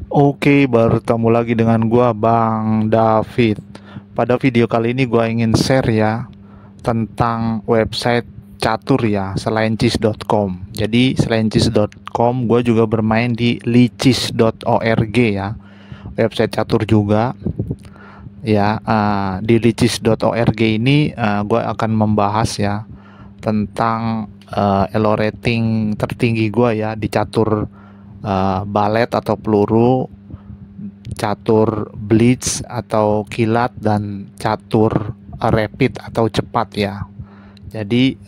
Oke, baru ketemu lagi dengan gua Bang David. Pada video kali ini gua ingin share ya tentang website catur ya, selain chess.com. Jadi selain chess.com gua juga bermain di lichess.org ya, website catur juga ya. Di lichess.org ini gua akan membahas ya tentang elo rating tertinggi gua ya di catur balet atau peluru, catur blitz atau kilat, dan catur rapid atau cepat ya. Jadi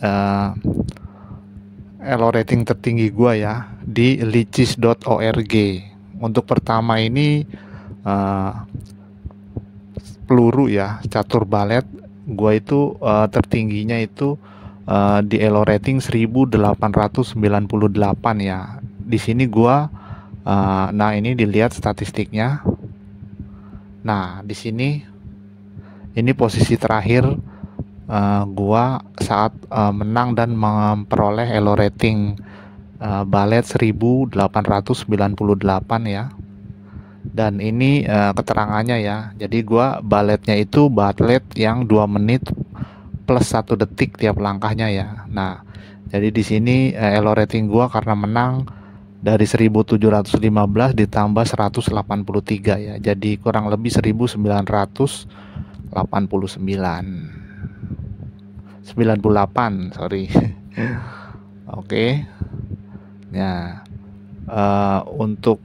elo rating tertinggi gua ya di lichess.org. Untuk pertama ini uh, peluru ya, catur balet, gua itu tertingginya itu di elo rating 1898 ya. Di sini gua nah ini dilihat statistiknya. Nah, di sini ini posisi terakhir gua saat menang dan memperoleh elo rating balet 1898 ya. Dan ini keterangannya ya. Jadi gua baletnya itu balet yang 2 menit plus 1 detik tiap langkahnya ya. Nah, jadi di sini elo rating gua karena menang dari 1715 ditambah 183 ya. Jadi kurang lebih 1998, sorry. Oke. Nah, untuk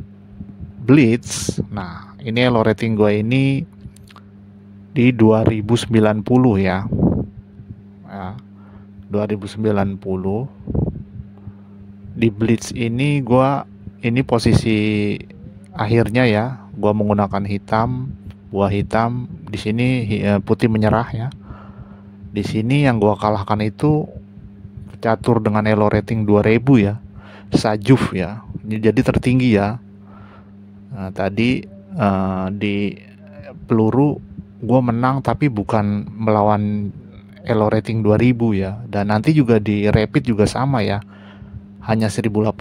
blitz, nah ini elo rating gue ini di 2090 ya. 2090 di blitz ini ini posisi akhirnya ya, gua menggunakan hitam, buah hitam. Di sini putih menyerah ya. Di sini yang gua kalahkan itu catur dengan elo rating 2000 ya, Sajuf ya. Jadi tertinggi ya. Nah, tadi di peluru gua menang tapi bukan melawan elo rating 2000 ya. Dan nanti juga di rapid juga sama ya, hanya 1800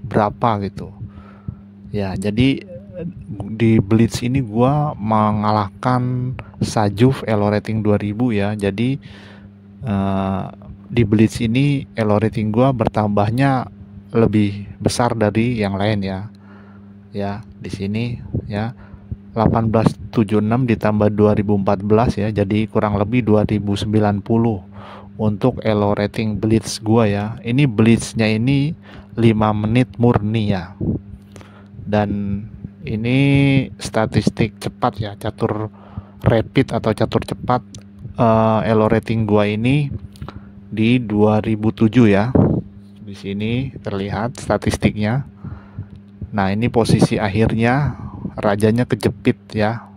berapa gitu ya. Jadi di blitz ini gua mengalahkan Sajuf elo rating 2000 ya. Jadi di blitz ini elo rating gua bertambahnya lebih besar dari yang lain ya. Ya, di sini ya 1876 ditambah 2014 ya, jadi kurang lebih 2090 untuk elo rating blitz gua ya. Ini blitznya ini 5 menit murni ya. Dan ini statistik cepat ya, catur rapid atau catur cepat. Elo rating gua ini di 2007 ya. Di sini terlihat statistiknya. Nah, ini posisi akhirnya, rajanya kejepit ya.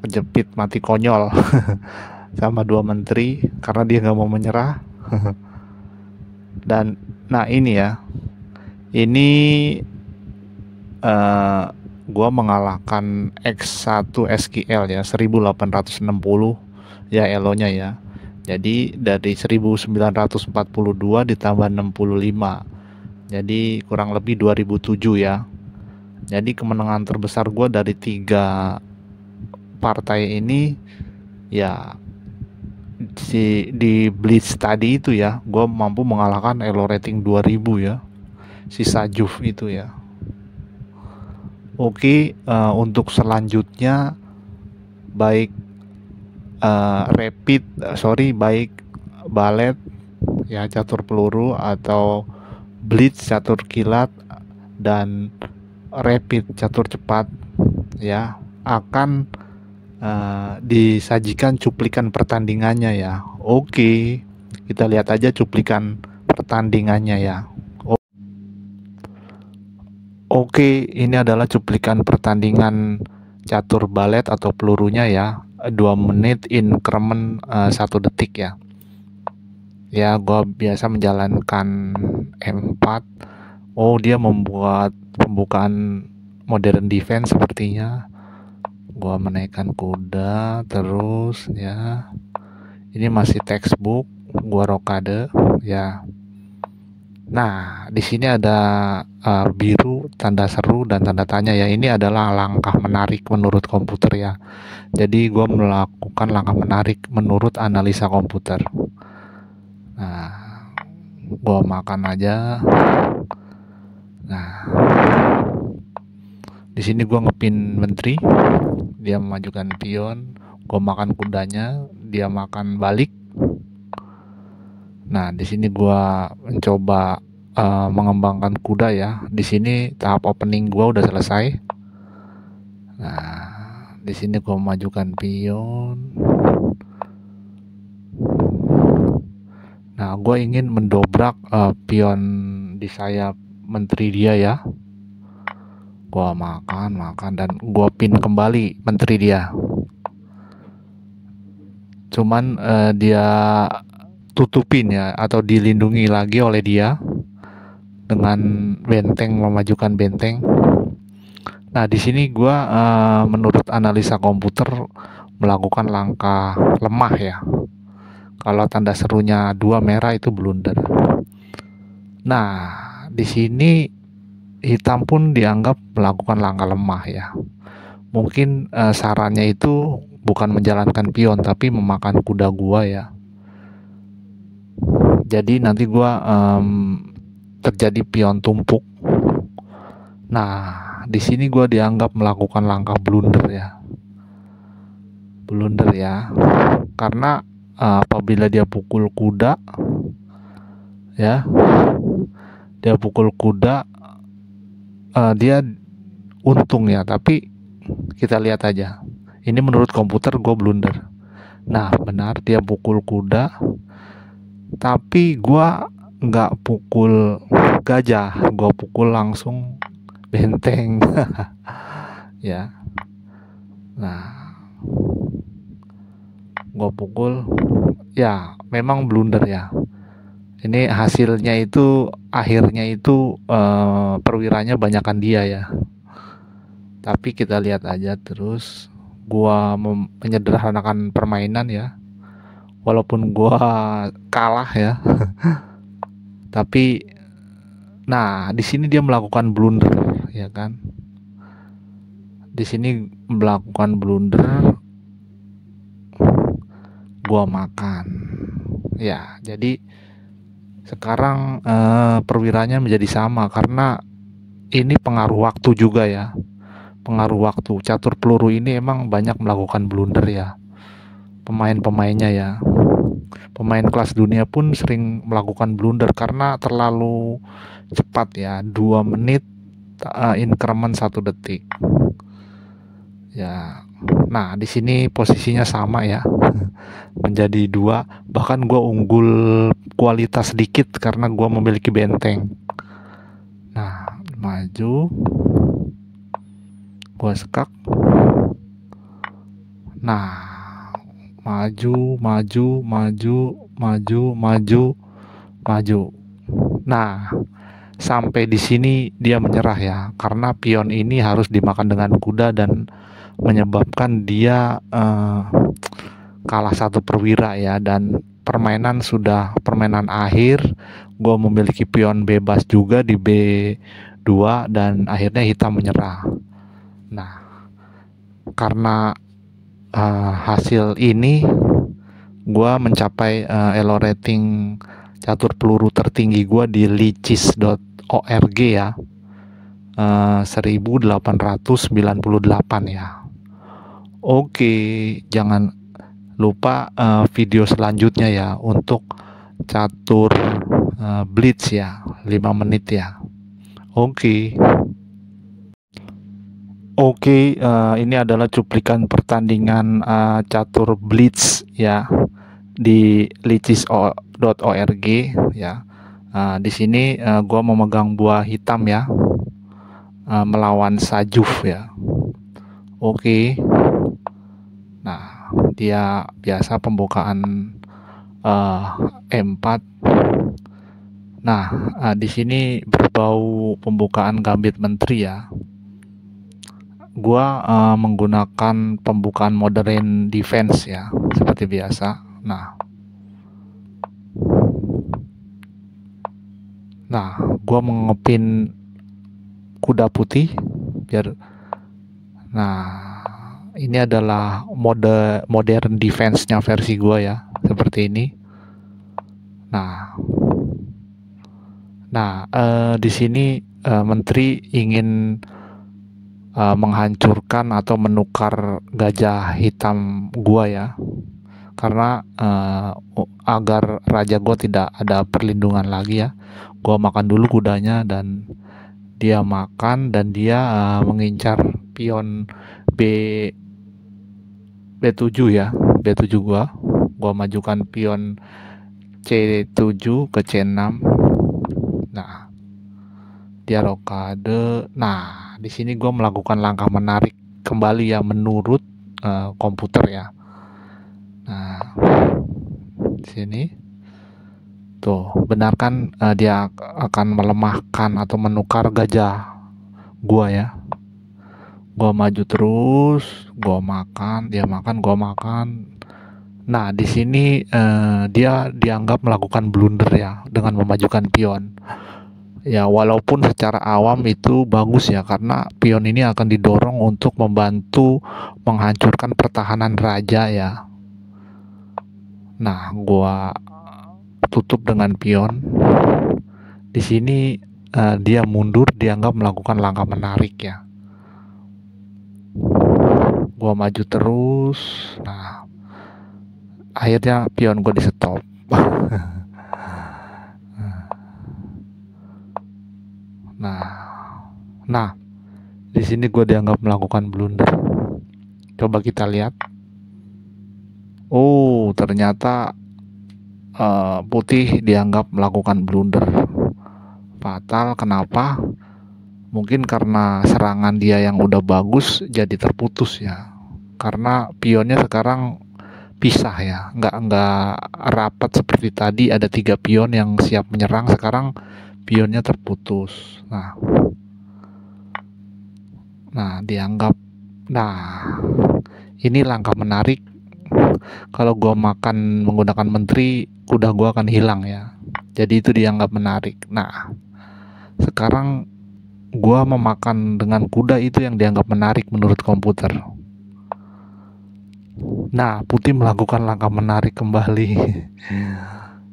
Kejepit mati konyol sama 2 menteri karena dia nggak mau menyerah. Dan nah ini ya, ini gua mengalahkan X1 SQL ya, 1860 ya elonya ya. Jadi dari 1942 ditambah 65, jadi kurang lebih 2007 ya. Jadi kemenangan terbesar gua dari 3 partai ini ya, di blitz tadi itu ya, gue mampu mengalahkan elo rating 2000 ya, si Sajuf itu ya. Oke, untuk selanjutnya baik baik balet ya, catur peluru, atau blitz catur kilat, dan rapid catur cepat ya, akan disajikan cuplikan pertandingannya ya. Oke, kita lihat aja cuplikan pertandingannya ya. Oke, ini adalah cuplikan pertandingan catur balet atau pelurunya ya. 2 menit increment 1 detik ya. Ya, gua biasa menjalankan M4. Oh, dia membuat pembukaan modern defense sepertinya. Gua menaikkan kuda terus ya. Ini masih textbook, gua rokade ya. Nah, di sini ada biru, tanda seru dan tanda tanya ya. Ini adalah langkah menarik menurut komputer ya. Jadi gua melakukan langkah menarik menurut analisa komputer. Nah, gua makan aja. Nah, di sini gua ngepin menteri, dia memajukan pion, gua makan kudanya, dia makan balik. Nah, di sini gua mencoba mengembangkan kuda ya. Di sini tahap opening gua udah selesai. Nah, di sini gua memajukan pion. Nah, gua ingin mendobrak pion di sayap menteri dia ya. Gua makan dan gua pin kembali menteri dia. Cuman dia tutupin ya atau dilindungi lagi oleh dia dengan benteng, memajukan benteng. Nah, di sini gua menurut analisa komputer melakukan langkah lemah ya. Kalau tanda serunya 2 merah itu blunder. Nah, di sini hitam pun dianggap melakukan langkah lemah ya. Mungkin sarannya itu bukan menjalankan pion tapi memakan kuda gua ya. Jadi nanti gua terjadi pion tumpuk. Nah, di sini gua dianggap melakukan langkah blunder ya. Blunder ya. Karena apabila dia pukul kuda ya, dia pukul kuda, dia untung ya, tapi kita lihat aja. Ini menurut komputer gue blunder. Nah, benar dia pukul kuda, tapi gue nggak pukul gajah, gue pukul langsung benteng. Ya, nah gue pukul, ya memang blunder ya. Ini hasilnya itu, akhirnya itu perwiranya banyakan dia ya. Tapi kita lihat aja terus. Gua menyederhanakan permainan ya. Walaupun gua kalah ya. Tapi nah, di sini dia melakukan blunder ya kan. Di sini melakukan blunder, gua makan. Ya, jadi sekarang perwiranya menjadi sama karena ini pengaruh waktu juga ya. Pengaruh waktu. Catur peluru ini emang banyak melakukan blunder ya. Pemain-pemainnya ya. Pemain kelas dunia pun sering melakukan blunder karena terlalu cepat ya. 2 menit increment 1 detik. Ya. Nah, di sini posisinya sama ya. Menjadi 2, bahkan gua unggul kualitas sedikit karena gua memiliki benteng. Nah, maju. Gua sekak. Nah, maju. Nah, sampai di sini dia menyerah ya, karena pion ini harus dimakan dengan kuda dan menyebabkan dia kalah 1 perwira ya, dan permainan akhir. Gue memiliki pion bebas juga di B2 dan akhirnya hitam menyerah. Nah, karena hasil ini gue mencapai elo rating catur peluru tertinggi gue di licis.org ya, 1898 ya. Oke, jangan lupa video selanjutnya ya untuk catur blitz ya, 5 menit ya. Oke. Oke, ini adalah cuplikan pertandingan catur blitz ya di licis.org ya. Di sini gua memegang buah hitam ya, melawan Sajuf ya. Oke. Nah, dia biasa pembukaan E4. Nah, di sini berbau pembukaan gambit menteri ya. Gua menggunakan pembukaan modern defense ya, seperti biasa. Nah, Nah, gua mengepin kuda putih biar. Nah, ini adalah mode modern defense-nya versi gua ya, seperti ini. Nah, di sini menteri ingin menghancurkan atau menukar gajah hitam gua ya, karena agar raja gua tidak ada perlindungan lagi ya. Gua makan dulu kudanya dan dia makan, dan dia mengincar pion B B7 ya. B7 gua majukan pion C7 ke C6. Nah, dia rokade. Nah, di sini gua melakukan langkah menarik kembali ya, menurut komputer ya. Nah, di sini tuh benar kan, dia akan melemahkan atau menukar gajah gua ya. Gua maju terus, gua makan, dia makan, gua makan. Nah, di sini dia dianggap melakukan blunder ya dengan memajukan pion. Ya, walaupun secara awam itu bagus ya, karena pion ini akan didorong untuk membantu menghancurkan pertahanan raja ya. Nah, gua tutup dengan pion. Di sini dia mundur, dianggap melakukan langkah menarik ya. Gua maju terus. Nah, akhirnya pion gue di stop. Nah, di sini gue dianggap melakukan blunder. Coba kita lihat. Oh, ternyata putih dianggap melakukan blunder fatal. Kenapa? Mungkin karena serangan dia yang udah bagus jadi terputus ya. Karena pionnya sekarang pisah ya, nggak rapat seperti tadi. Ada 3 pion yang siap menyerang, sekarang pionnya terputus. Nah, dianggap. Nah, ini langkah menarik. Kalau gua makan menggunakan menteri, kuda gua akan hilang ya. Jadi itu dianggap menarik. Nah, sekarang gua memakan dengan kuda, itu yang dianggap menarik menurut komputer. Nah, putih melakukan langkah menarik kembali.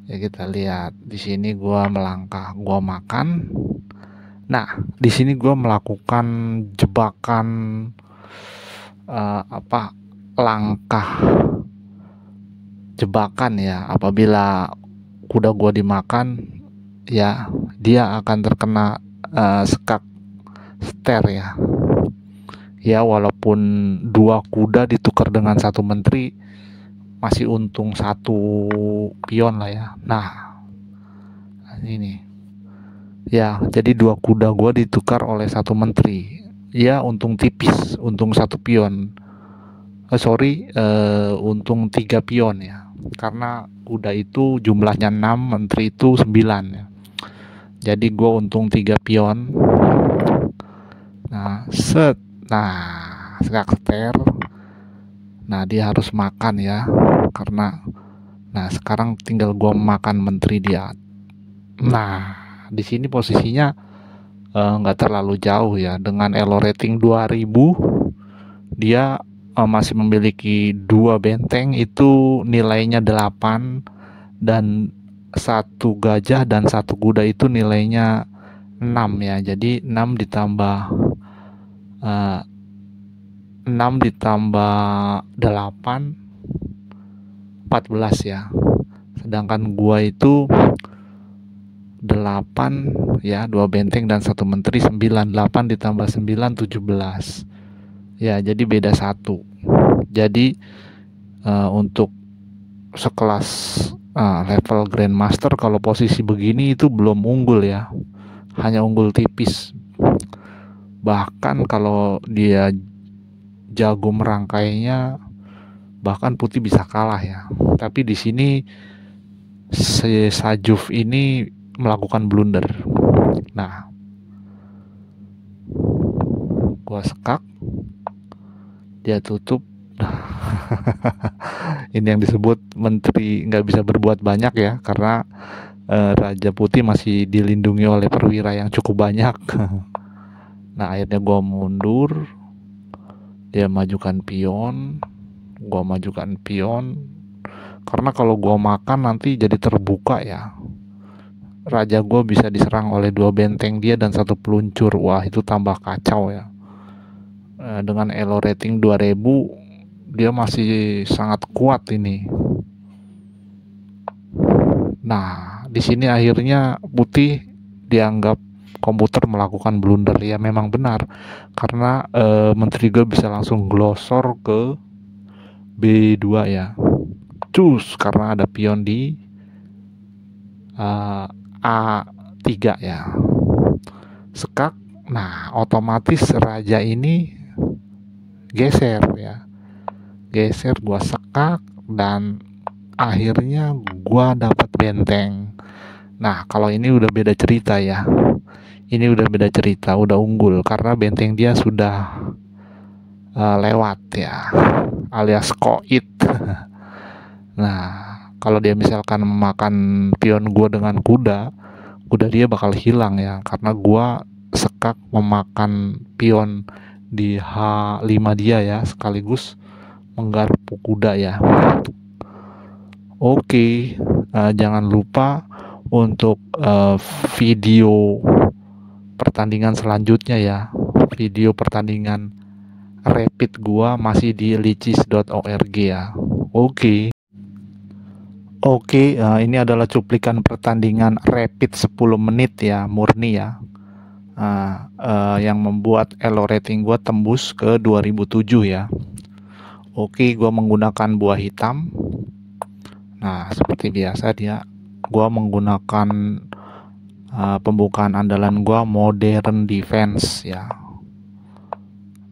Ya, kita lihat di sini gua melangkah, gua makan. Nah, di sini gua melakukan jebakan langkah jebakan ya. Apabila kuda gua dimakan ya, dia akan terkena sekak ster ya. Ya, walaupun 2 kuda ditukar dengan 1 menteri, masih untung 1 pion lah ya. Nah, ini ya, jadi 2 kuda gua ditukar oleh 1 menteri. Ya, untung tipis, untung 1 pion. Untung 3 pion ya. Karena kuda itu jumlahnya 6, menteri itu 9 ya. Jadi gue untung 3 pion. Nah, skakster. Nah, dia harus makan ya. Nah, sekarang tinggal gue makan menteri dia. Nah, di sini posisinya nggak terlalu jauh ya. Dengan elo rating 2000, dia masih memiliki 2 benteng, itu nilainya 8, dan 1 gajah dan 1 kuda itu nilainya 6 ya. Jadi 6 ditambah 8, 14 ya. Sedangkan gua itu 8 ya, 2 benteng dan 1 menteri, 9. 8 ditambah 9, 17 ya, jadi beda 1. Jadi untuk sekelas level Grandmaster, kalau posisi begini itu belum unggul ya, hanya unggul tipis. Bahkan kalau dia jago merangkainya, bahkan putih bisa kalah ya. Tapi di sini Sajuf ini melakukan blunder. Nah, gua sekak, dia tutup. Ini yang disebut menteri nggak bisa berbuat banyak ya, karena Raja Putih masih dilindungi oleh perwira yang cukup banyak. Nah akhirnya gue mundur, dia majukan pion, gue majukan pion, karena kalau gue makan nanti jadi terbuka ya. Raja gue bisa diserang oleh 2 benteng dia dan 1 peluncur. Wah itu tambah kacau ya. Dengan elo rating 2000, dia masih sangat kuat ini. Nah di sini akhirnya Putih dianggap komputer melakukan blunder. Ya memang benar, karena menteri gue bisa langsung glosor ke B2 ya, cus, karena ada pion di A3 ya, sekak. Nah otomatis raja ini geser ya, geser, gua sekak, dan akhirnya gua dapat benteng. Nah kalau ini udah beda cerita ya, ini udah beda cerita, udah unggul karena benteng dia sudah lewat ya, alias koit. Nah kalau dia misalkan memakan pion gua dengan kuda dia bakal hilang ya, karena gua sekak memakan pion di H5 dia ya, sekaligus menggarpu kuda ya. Oke, jangan lupa untuk video pertandingan selanjutnya ya. Video pertandingan rapid gua masih di licis.org ya. Oke, ini adalah cuplikan pertandingan rapid 10 menit ya, murni ya. Yang membuat elo rating gua tembus ke 2007 ya. Oke, gua menggunakan buah hitam. Nah, seperti biasa gua menggunakan pembukaan andalan gua modern defense ya.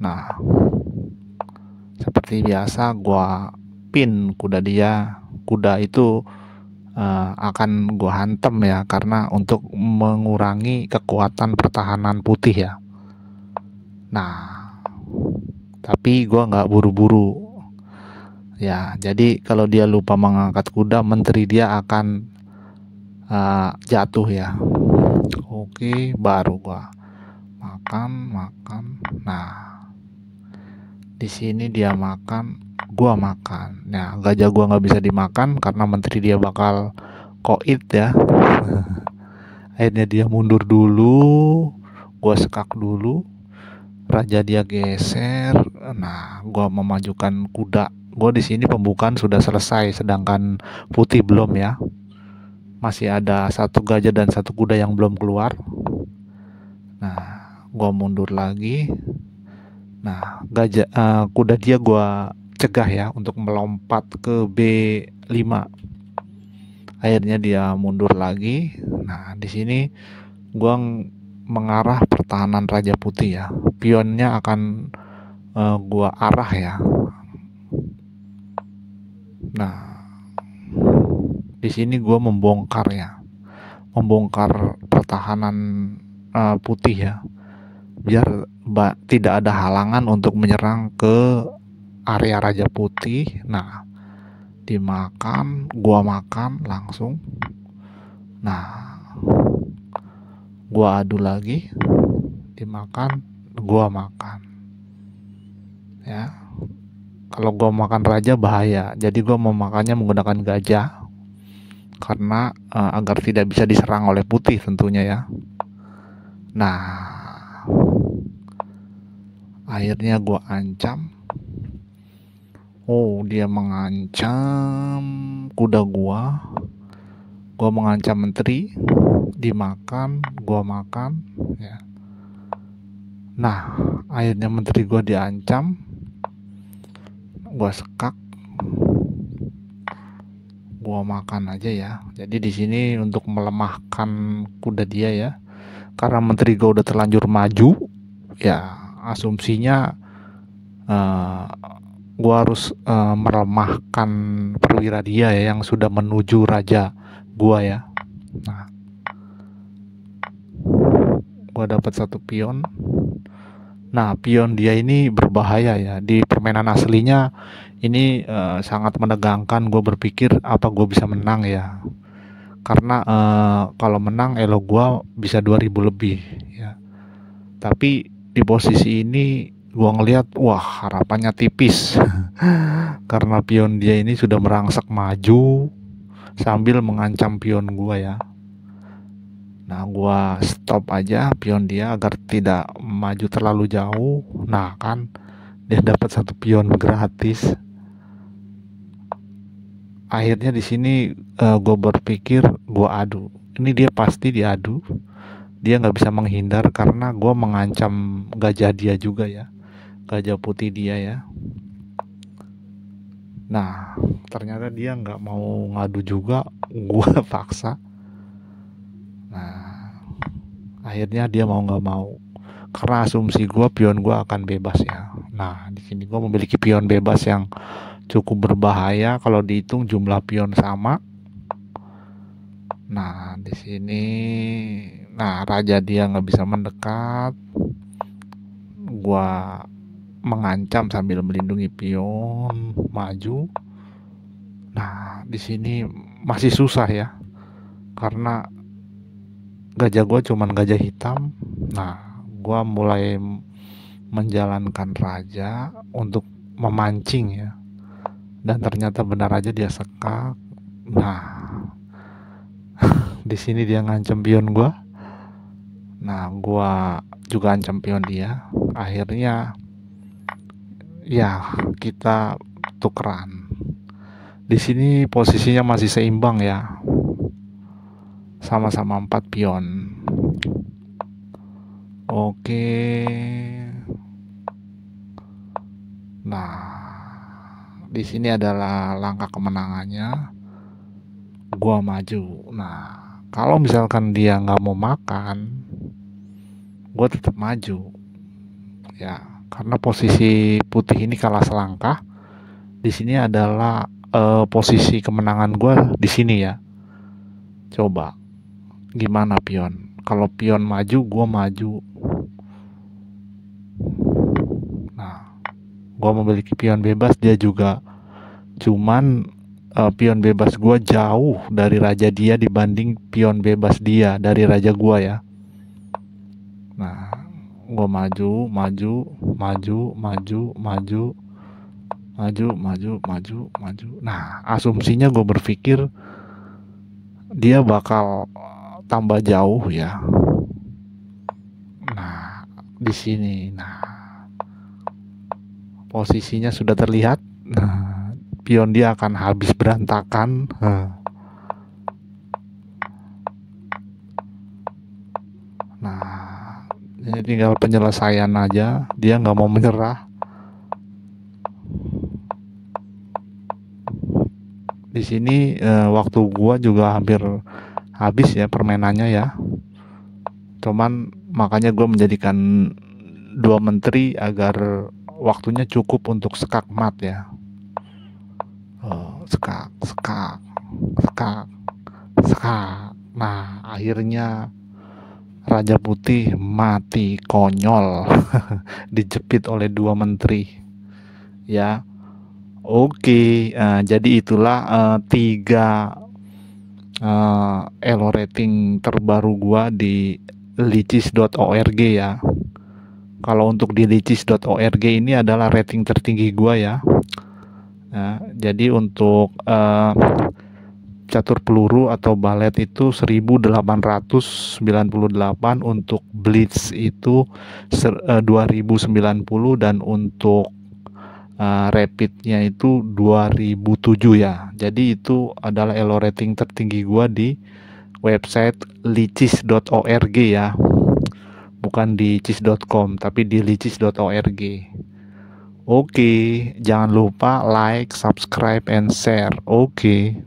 Nah, seperti biasa gua pin kuda dia. Kuda itu akan gue hantem ya, karena untuk mengurangi kekuatan pertahanan Putih ya. Nah tapi gue nggak buru-buru ya, jadi kalau dia lupa mengangkat kuda, menteri dia akan jatuh ya. Oke, baru gue makan. Nah di sini dia makan, gua makan. Nah gajah gua nggak bisa dimakan karena menteri dia bakal koit ya. Akhirnya dia mundur dulu, gua sekak dulu, raja dia geser. Nah gua memajukan kuda. Gua di sini pembukaan sudah selesai, sedangkan Putih belum ya. Masih ada 1 gajah dan 1 kuda yang belum keluar. Nah gua mundur lagi. Nah kuda dia gua cegah ya untuk melompat ke B5. Akhirnya dia mundur lagi. Nah di sini gua mengarah pertahanan Raja Putih ya. Pionnya akan gua arah ya. Nah di sini gua membongkar ya, membongkar pertahanan Putih ya, biar tidak ada halangan untuk menyerang ke area Raja Putih. Nah dimakan, gua makan langsung. Nah gua adu lagi, dimakan, gua makan ya. Kalau gua makan raja bahaya, jadi gua memakannya menggunakan gajah karena agar tidak bisa diserang oleh Putih tentunya ya. Nah akhirnya gua ancam. Oh dia mengancam kuda gua mengancam menteri, dimakan, gua makan ya. Nah akhirnya menteri gua diancam, gua sekak, gua makan aja ya. Jadi di sini untuk melemahkan kuda dia ya, karena menteri gua udah terlanjur maju ya, asumsinya gua harus melemahkan perwira dia ya, yang sudah menuju raja gua ya. Nah gua dapat 1 pion. Nah pion dia ini berbahaya ya, di permainan aslinya ini sangat menegangkan. Gue berpikir apa gue bisa menang ya, karena kalau menang elo gua bisa 2000 lebih ya. Tapi di posisi ini gua ngelihat wah harapannya tipis karena pion dia ini sudah merangsek maju sambil mengancam pion gua ya. Nah, gua stop aja pion dia agar tidak maju terlalu jauh. Nah, kan dia dapat satu pion gratis. Akhirnya di sini gue berpikir gue adu. Ini dia pasti diadu. Dia nggak bisa menghindar karena gue mengancam gajah dia juga ya, gajah putih dia ya. Nah, ternyata dia nggak mau ngadu juga. Gue paksa. Nah, akhirnya dia mau nggak mau. Karena asumsi gue pion gue akan bebas ya. Nah, di sini gue memiliki pion bebas yang cukup berbahaya kalau dihitung jumlah pion sama. Nah, di sini, nah raja dia nggak bisa mendekat. Gua mengancam sambil melindungi pion maju. Nah, di sini masih susah ya, karena gajah gua cuman gajah hitam. Nah, gua mulai menjalankan raja untuk memancing ya, dan ternyata benar aja dia sekak. Nah, di sini dia ngancam pion gua. Nah, gua juga ancam pion dia. Akhirnya ya kita tukeran. Di sini posisinya masih seimbang ya. Sama-sama 4 pion. Oke. Nah, di sini adalah langkah kemenangannya. Gua maju. Nah, kalau misalkan dia nggak mau makan, gua tetap maju. Ya, karena posisi putih ini kalah selangkah. Di sini adalah posisi kemenangan gue di sini ya. Coba gimana pion? Kalau pion maju, gue maju. Nah, gue memiliki pion bebas, dia juga. Cuman pion bebas gue jauh dari raja dia dibanding pion bebas dia dari raja gue ya. Nah, gue maju, maju, maju, maju, maju, maju, maju, maju, maju. Nah, asumsinya gue berpikir dia bakal tambah jauh ya. Nah, di sini, nah posisinya sudah terlihat. Nah, pion dia akan habis berantakan. Nah, ini tinggal penyelesaian aja. Dia nggak mau menyerah. Di sini waktu gua juga hampir habis ya permainannya ya. Cuman makanya gua menjadikan 2 menteri agar waktunya cukup untuk sekak mat ya. Sekak, sekak, sekak, sekak. Nah, akhirnya Raja Putih mati konyol dijepit oleh 2 menteri ya. Oke, jadi itulah 3 elo rating terbaru gua di licis.org ya. Kalau untuk di licis.org ini adalah rating tertinggi gua ya. Jadi untuk catur peluru atau balet itu 1898, untuk blitz itu 2090, dan untuk rapidnya itu 2007 ya. Jadi itu adalah elo rating tertinggi gua di website licis.org ya. Bukan di cis.com tapi di licis.org. Oke, jangan lupa like, subscribe, and share. Oke.